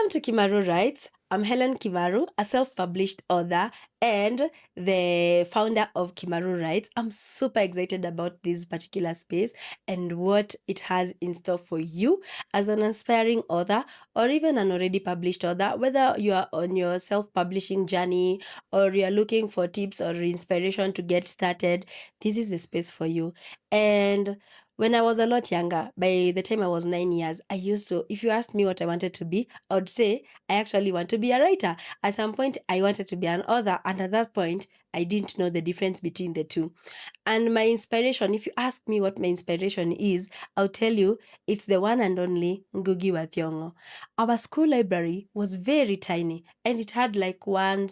Welcome to Kimaru Writes. I'm Helen Kimaru, a self-published author and the founder of Kimaru Writes. I'm super excited about this particular space and what it has in store for you as an aspiring author or even an already published author, whether you are on your self-publishing journey or you're looking for tips or inspiration to get started. This is the space for you. And when I was a lot younger, by the time I was 9 years, I used to, if you asked me what I wanted to be, I would say, I actually want to be a writer. At some point, I wanted to be an author. And at that point, I didn't know the difference between the two. And my inspiration, if you ask me what my inspiration is, I'll tell you it's the one and only Ngugi wa Thiong'o. Our school library was very tiny and it had like one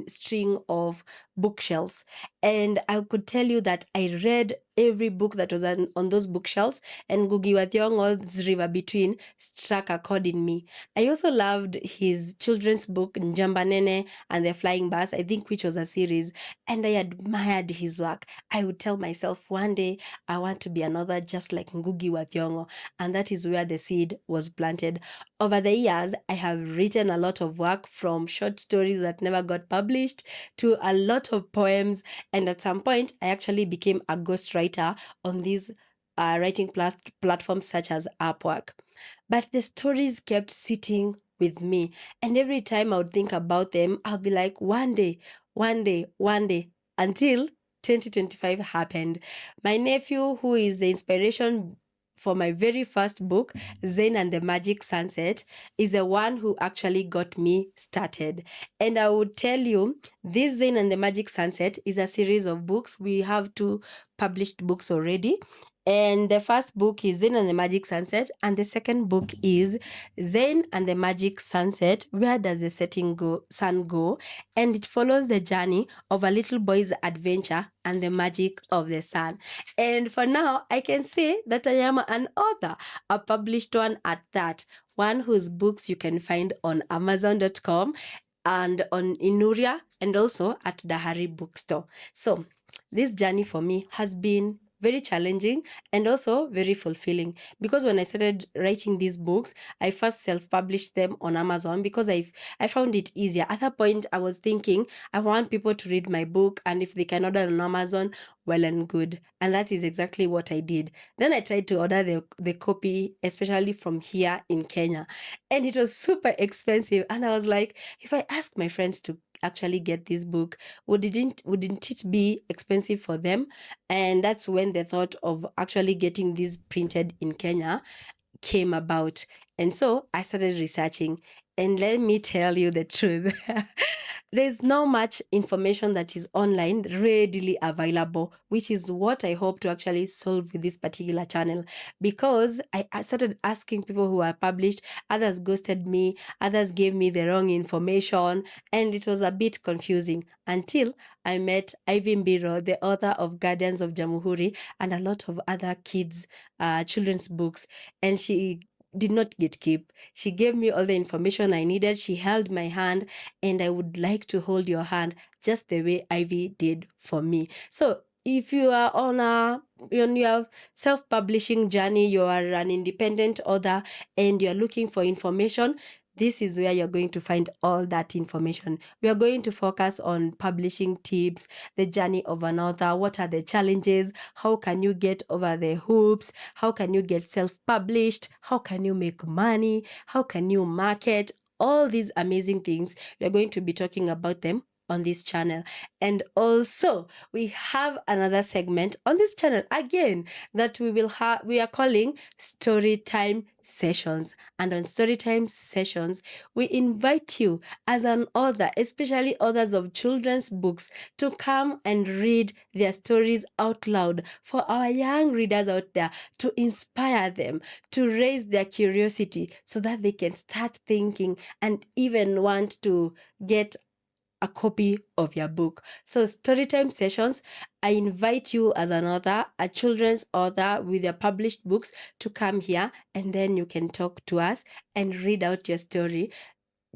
string of bookshelves. And I could tell you that I read every book that was on those bookshelves, and Ngugi wa Thiong'o's River Between struck a chord in me. I also loved his children's book, Njamba Nene and the Flying Bus, I think, which was a series, and I admired his work. I would tell myself one day I want to be an author just like Ngugi wa Thiong'o, and that is where the seed was planted. Over the years, I have written a lot of work, from short stories that never got published to a lot of poems, and at some point, I actually became a ghostwriter on these writing platforms such as Upwork. But the stories kept sitting with me, and every time I would think about them, I'll be like, one day, until 2025 happened. My nephew, who is the inspiration for my very first book, Zen and the Magic Sunset, is the one who actually got me started. And I would tell you, this Zen and the Magic Sunset is a series of books. We have 2 published books already. And the first book is Zen and the Magic Sunset, and the second book is Zen and the Magic Sunset, Where Does the Sun Go? And it follows the journey of a little boy's adventure and the magic of the sun. And for now, I can say that I am an author, a published one at that, one whose books you can find on Amazon.com and on Inuria and also at Dahari Bookstore. So this journey for me has been very challenging and also very fulfilling, because when I started writing these books, I first self-published them on Amazon because I found it easier. At that point, I was thinking I want people to read my book, and if they can order on Amazon, well and good. And that is exactly what I did. Then I tried to order the copy, especially from here in Kenya, and it was super expensive. And I was like, if I ask my friends to actually get this book, wouldn't it be expensive for them? And that's when the thought of actually getting this printed in Kenya came about. And so I started researching, and let me tell you the truth. There's not much information that is online readily available, which is what I hope to actually solve with this particular channel, because I started asking people who are published. Others ghosted me, others gave me the wrong information, and it was a bit confusing until I met Ivy Mbiro, the author of Guardians of Jamhuri and a lot of other children's books, and she did not gatekeep. She gave me all the information I needed. She held my hand, and I would like to hold your hand just the way Ivy did for me. So if you are on your self-publishing journey, you are an independent author and you're looking for information, this is where you're going to find all that information. We are going to focus on publishing tips, the journey of an author, what are the challenges, how can you get over the hoops, how can you get self-published, how can you make money, how can you market, all these amazing things. We are going to be talking about them on this channel. And also we have another segment on this channel again that we are calling Storytime Sessions. And on Storytime Sessions, we invite you as an author, especially authors of children's books, to come and read their stories out loud for our young readers out there, to inspire them, to raise their curiosity so that they can start thinking and even want to get a copy of your book. So Storytime Sessions, I invite you as an author, a children's author with your published books, to come here, and then you can talk to us and read out your story.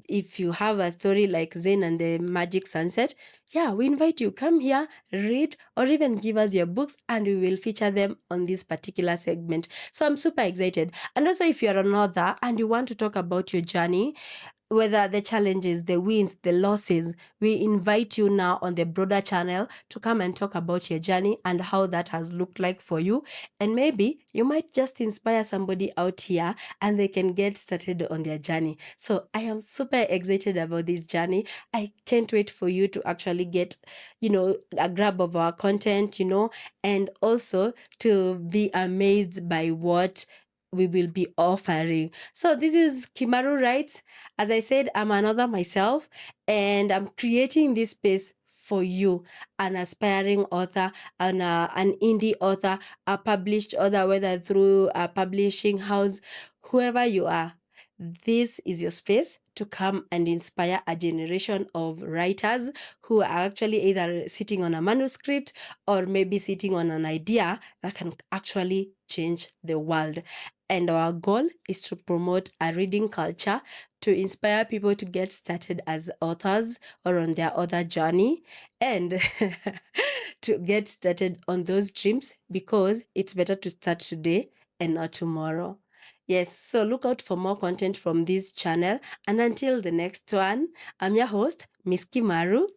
if you have a story like Zen and the Magic Sunset, yeah, we invite you, come here, read, or even give us your books, and we will feature them on this particular segment. So I'm super excited. And also, if you're an author and you want to talk about your journey, whether the challenges, the wins, the losses, we invite you now on the broader channel to come and talk about your journey and how that has looked like for you. And maybe you might just inspire somebody out here and they can get started on their journey. So I am super excited about this journey. I can't wait for you to actually get, a grab of our content, and also to be amazed by what we will be offering. So this is Kimaru Writes. As I said, I'm an author myself, and I'm creating this space for you, an aspiring author, an indie author, a published author, whether through a publishing house, whoever you are. This is your space to come and inspire a generation of writers who are actually either sitting on a manuscript or maybe sitting on an idea that can actually change the world. And our goal is to promote a reading culture to inspire people to get started as authors or on their author journey, and to get started on those dreams, because it's better to start today and not tomorrow. Yes, so look out for more content from this channel. And until the next one, I'm your host, Miss Kimaru.